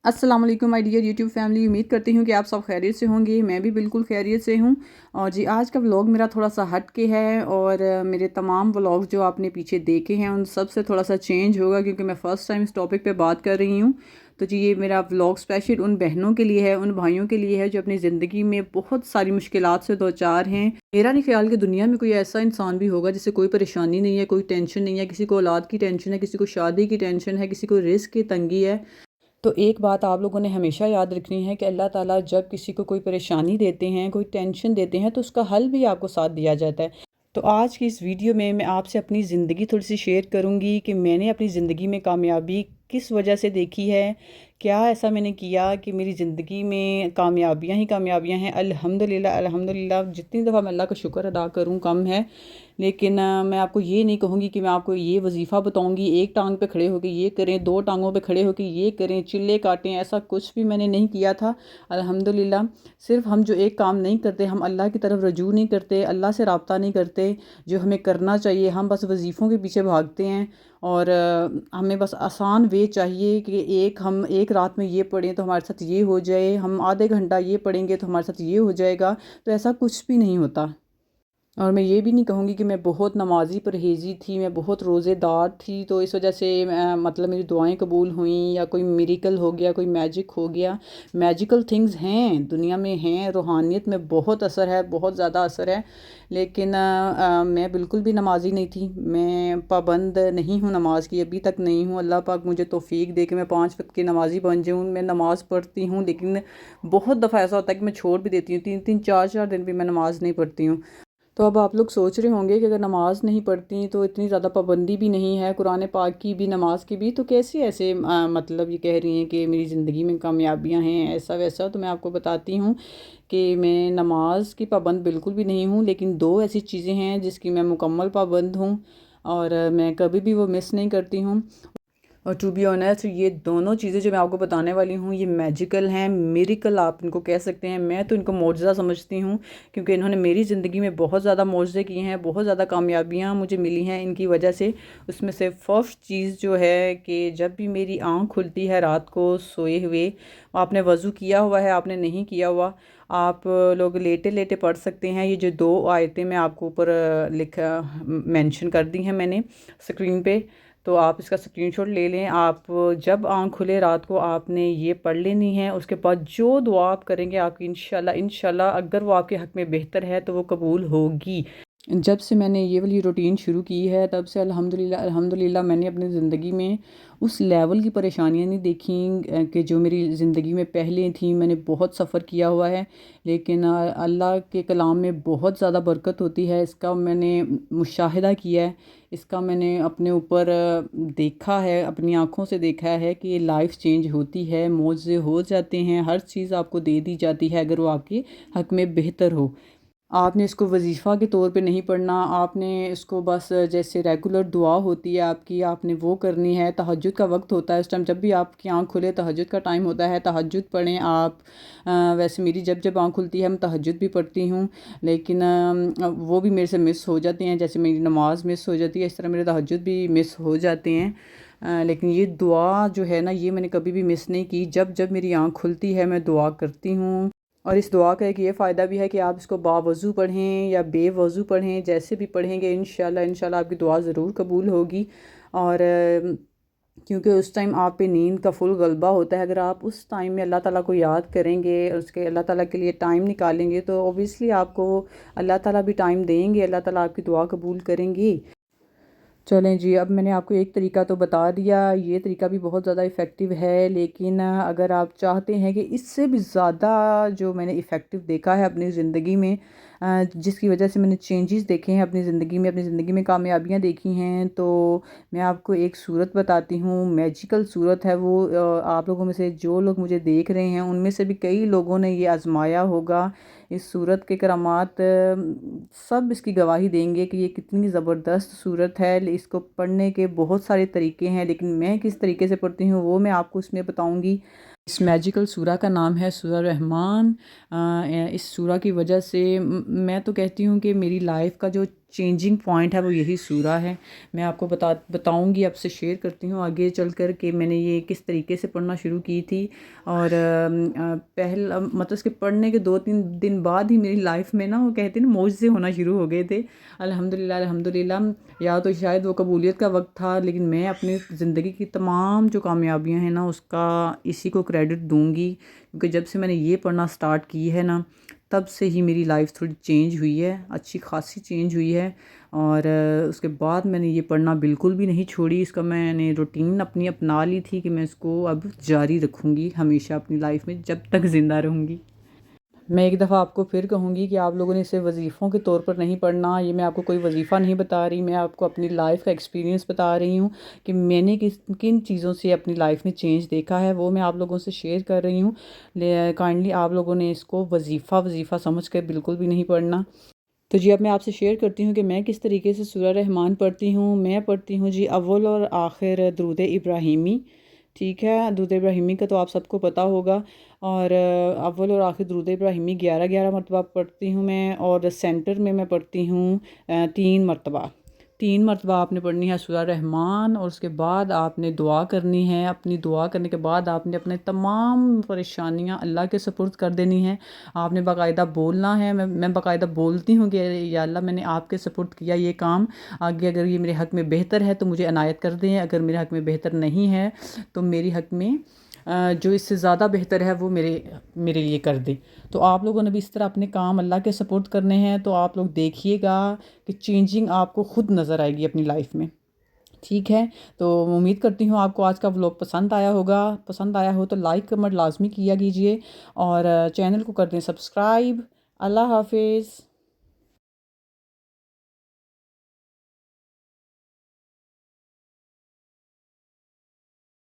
अस्सलाम वालेकुम my dear YouTube family. उम्मीद करती हूँ कि आप सब खैरियत से होंगे। मैं भी बिल्कुल खैरियत से हूँ। और जी आज का व्लॉग मेरा थोड़ा सा हट के है और मेरे तमाम व्लॉग जो आपने पीछे देखे हैं उन सब से थोड़ा सा चेंज होगा, क्योंकि मैं फ़र्स्ट टाइम इस टॉपिक पे बात कर रही हूँ। तो जी ये मेरा व्लॉग स्पेशल उन बहनों के लिए है, उन भाइयों के लिए है जो अपनी ज़िंदगी में बहुत सारी मुश्किलात से दो चार हैं। मेरा नहीं ख्याल कि दुनिया में कोई ऐसा इंसान भी होगा जिसे कोई परेशानी नहीं है, कोई टेंशन नहीं है। किसी को औलाद की टेंशन है, किसी को शादी की टेंशन है, किसी को रिस्क की तंगी है। तो एक बात आप लोगों ने हमेशा याद रखनी है कि अल्लाह ताला जब किसी को कोई परेशानी देते हैं, कोई टेंशन देते हैं, तो उसका हल भी आपको साथ दिया जाता है। तो आज की इस वीडियो में मैं आपसे अपनी ज़िंदगी थोड़ी सी शेयर करूंगी कि मैंने अपनी ज़िंदगी में कामयाबी किस वजह से देखी है। क्या ऐसा मैंने किया कि मेरी ज़िंदगी में कामयाबियां ही कामयाबियां हैं। अल्हम्दुलिल्लाह अल्हम्दुलिल्लाह, जितनी दफ़ा मैं अल्लाह का शुक्र अदा करूं कम है। लेकिन मैं आपको ये नहीं कहूँगी कि मैं आपको ये वजीफ़ा बताऊँगी, एक टांग पे खड़े होकर ये करें, दो टांगों पे खड़े होकर ये करें, चिल्ले काटें, ऐसा कुछ भी मैंने नहीं किया था। अल्हम्दुलिल्लाह सिर्फ हम जो एक काम नहीं करते, हम अल्लाह की तरफ रजू नहीं करते, अल्लाह से रब्ता नहीं करते जो हमें करना चाहिए। हम बस वजीफ़ों के पीछे भागते हैं और हमें बस आसान वे चाहिए कि हम एक रात में ये पढ़ें तो हमारे साथ ये हो जाए, हम आधे घंटा ये पढ़ेंगे तो हमारे साथ ये हो जाएगा। तो ऐसा कुछ भी नहीं होता। और मैं ये भी नहीं कहूँगी कि मैं बहुत नमाज़ी परहेज़ी थी, मैं बहुत रोज़ेदार थी तो इस वजह से मतलब मेरी दुआएं कबूल हुईं या कोई मिरेकल हो गया, कोई मैजिक हो गया। मैजिकल थिंग्स हैं दुनिया में, हैं, रूहानियत में बहुत असर है, बहुत ज़्यादा असर है। लेकिन मैं बिल्कुल भी नमाज़ी नहीं थी। मैं पाबंद नहीं हूँ नमाज की, अभी तक नहीं हूँ। अल्लाह पाक मुझे तौफ़ीक दे कि मैं 5 वक्त की नमाज़ी बन जाऊँ। मैं नमाज़ पढ़ती हूँ, लेकिन बहुत दफ़ा ऐसा होता है कि मैं छोड़ भी देती हूँ। 3-3 4-4 दिन भी मैं नमाज़ नहीं पढ़ती हूँ। तो अब आप लोग सोच रहे होंगे कि अगर नमाज़ नहीं पढ़ती तो इतनी ज़्यादा पाबंदी भी नहीं है कुरान पाक की भी, नमाज की भी, तो कैसे ऐसे मतलब ये कह रही हैं कि मेरी ज़िंदगी में कामयाबियां हैं ऐसा वैसा। तो मैं आपको बताती हूँ कि मैं नमाज की पाबंद बिल्कुल भी नहीं हूँ, लेकिन दो ऐसी चीज़ें हैं जिसकी मैं मुकम्मल पाबंद हूँ और मैं कभी भी वो मिस नहीं करती हूँ। और टू बी ऑनेस्ट ये दोनों चीज़ें जो मैं आपको बताने वाली हूँ ये मैजिकल हैं, मिरेकल आप इनको कह सकते हैं। मैं तो इनको मौजज़ा समझती हूँ, क्योंकि इन्होंने मेरी ज़िंदगी में बहुत ज़्यादा मौजज़े किए हैं, बहुत ज़्यादा कामयाबियाँ मुझे मिली हैं इनकी वजह से। उसमें से फ़र्स्ट चीज़ जो है कि जब भी मेरी आँख खुलती है रात को सोए हुए, आपने वज़ू किया हुआ है, आपने नहीं किया हुआ, आप लोग लेटे लेटे पढ़ सकते हैं। ये जो 2 आयतें मैं आपको ऊपर लिखा मेंशन कर दी हैं मैंने स्क्रीन पे, तो आप इसका स्क्रीनशॉट ले लें। आप जब आँख खुले रात को आपने ये पढ़ लेनी है। उसके बाद जो दुआ आप करेंगे आपकी इंशाल्लाह इंशाल्लाह अगर वो आपके हक़ में बेहतर है तो वो कबूल होगी। जब से मैंने ये वाली रूटीन शुरू की है तब से अल्हम्दुलिल्लाह अल्हम्दुलिल्लाह मैंने अपनी ज़िंदगी में उस लेवल की परेशानियां नहीं देखी कि जो मेरी ज़िंदगी में पहले थी। मैंने बहुत सफ़र किया हुआ है, लेकिन अल्लाह के कलाम में बहुत ज़्यादा बरकत होती है। इसका मैंने मुशाहिदा किया है, इसका मैंने अपने ऊपर देखा है, अपनी आँखों से देखा है कि लाइफ चेंज होती है, मौज़े हो जाते हैं, हर चीज़ आपको दे दी जाती है अगर वो आपके हक़ में बेहतर हो। आपने इसको वजीफ़ा के तौर पे नहीं पढ़ना, आपने इसको बस जैसे रेगुलर दुआ होती है आपकी, आपने वो करनी है। तहज्जुद का वक्त होता है उस टाइम, जब भी आपकी आँख खुले तहज्जुद का टाइम होता है, तहज्जुद पढ़ें आप। वैसे मेरी जब जब आँख खुलती है मैं तहज्जुद भी पढ़ती हूँ, लेकिन वो भी मेरे से मिस हो जाती हैं। जैसे मेरी नमाज़ मिस हो जाती है, इस तरह मेरे तहज्जुद भी मिस हो जाते हैं। लेकिन ये दुआ जो है ना ये मैंने कभी भी मिस नहीं की। जब जब मेरी आँख खुलती है मैं दुआ करती हूँ। और इस दुआ का एक ये फ़ायदा भी है कि आप इसको बावज़ू पढ़ें या बेवज़ू पढ़ें, जैसे भी पढ़ेंगे इंशाल्लाह इंशाल्लाह आपकी दुआ ज़रूर कबूल होगी। और क्योंकि उस टाइम आप पे नींद का फुल गलबा होता है। अगर आप उस टाइम में अल्लाह ताला को याद करेंगे, उसके अल्लाह ताला के लिए टाइम निकालेंगे, तो ऑब्वियसली आपको अल्लाह ताला भी टाइम देंगे, अल्लाह ताला आपकी दुआ कबूल करेंगे। चलें जी, अब मैंने आपको एक तरीका तो बता दिया, ये तरीका भी बहुत ज़्यादा इफ़ेक्टिव है। लेकिन अगर आप चाहते हैं कि इससे भी ज़्यादा जो मैंने इफ़ेक्टिव देखा है अपनी ज़िंदगी में, जिसकी वजह से मैंने चेंजेस देखे हैं अपनी ज़िंदगी में, अपनी ज़िंदगी में कामयाबियाँ देखी हैं, तो मैं आपको एक सूरत बताती हूँ। मैजिकल सूरत है वो। आप लोगों में से जो लोग मुझे देख रहे हैं उनमें से भी कई लोगों ने ये आज़माया होगा। इस सूरत के करामात सब इसकी गवाही देंगे कि ये कितनी ज़बरदस्त सूरत है। इसको पढ़ने के बहुत सारे तरीके हैं, लेकिन मैं किस तरीके से पढ़ती हूँ वो मैं आपको इसमें बताऊँगी। इस मैजिकल सूरा का नाम है सूरा रहमान। इस सूरा की वजह से मैं तो कहती हूँ कि मेरी लाइफ का जो چینجنگ پوائنٹ ہے وہ یہی سورہ ہے. میں آپ کو بتاؤں گی، آپ سے شیئر کرتی ہوں آگے چل کر کہ میں نے یہ کس طریقے سے پڑھنا شروع کی تھی. اور مطلب اس کے پڑھنے کے 2-3 دن بعد ہی میری لائف میں نا وہ کہتے ہیں نا معجزے ہونا شروع ہو گئے تھے. الحمدللہ. یا تو شاید وہ قبولیت کا وقت تھا، لیکن میں اپنی زندگی کی تمام جو کامیابیاں ہیں نا اس کا اسی کو کریڈٹ دوں گی، کیونکہ جب سے میں نے یہ پڑھنا سٹارٹ کی ہے نا تب سے ہی میری لائف تھوڑی چینج ہوئی ہے، اچھی خاصی چینج ہوئی ہے. اور اس کے بعد میں نے یہ پڑھنا بالکل بھی نہیں چھوڑی. اس کا میں نے روٹین اپنی اپنا لی تھی کہ میں اس کو اب جاری رکھوں گی ہمیشہ اپنی لائف میں جب تک زندہ رہوں گی. میں ایک دفعہ آپ کو پھر کہوں گی کہ آپ لوگوں نے اسے وظیفوں کے طور پر نہیں پڑھنا. یہ میں آپ کو کوئی وظیفہ نہیں بتا رہی، میں آپ کو اپنی لائف کا ایکسپیرینس بتا رہی ہوں کہ میں نے کن چیزوں سے اپنی لائف میں چینج دیکھا ہے، وہ میں آپ لوگوں سے شیئر کر رہی ہوں. کائنڈلی آپ لوگوں نے اس کو وظیفہ سمجھ کر بالکل بھی نہیں پڑھنا. تو جی اب میں آپ سے شیئر کرتی ہوں کہ میں کس طریقے سے سورہ رحمان پڑھتی ہوں. میں پڑھتی ہوں جی اول اور آخر درود ابراہیمی. ٹھیک ہے، درود ابراہیمی کا تو آپ سب کو پتہ ہوگا. اور اول اور آخر درود ابراہیمی 11 مرتبہ پڑھتی ہوں میں، اور سینٹر میں پڑھتی ہوں 3 مرتبہ. 3 مرتبہ آپ نے پڑھنی ہے سورہ رحمان، اور اس کے بعد آپ نے دعا کرنی ہے. اپنی دعا کرنے کے بعد آپ نے اپنے تمام پریشانیاں اللہ کے سپرد کر دینی ہیں. آپ نے باقاعدہ بولنا ہے. میں باقاعدہ بولتی ہوں کہ یا اللہ میں نے آپ کے سپرد کیا یہ کام، آگے اگر یہ میرے حق میں بہتر ہے تو مجھے عنایت کر دیں، اگر میرے حق میں بہتر نہیں ہے تو میری حق میں جو اس سے زیادہ بہتر ہے وہ میرے لیے کر دے. تو آپ لوگوں نے بھی اس طرح اپنے کام اللہ کے سپورٹ کرنے ہیں. تو آپ لوگ دیکھیے گا کہ چینجنگ آپ کو خود نظر آئے گی اپنی لائف میں. ٹھیک ہے، تو امید کرتی ہوں آپ کو آج کا ولاگ پسند آیا ہوگا. پسند آیا ہو تو لائک کمنٹ لازمی کیا کیجئے، اور چینل کو کر دیں سبسکرائب. اللہ حافظ.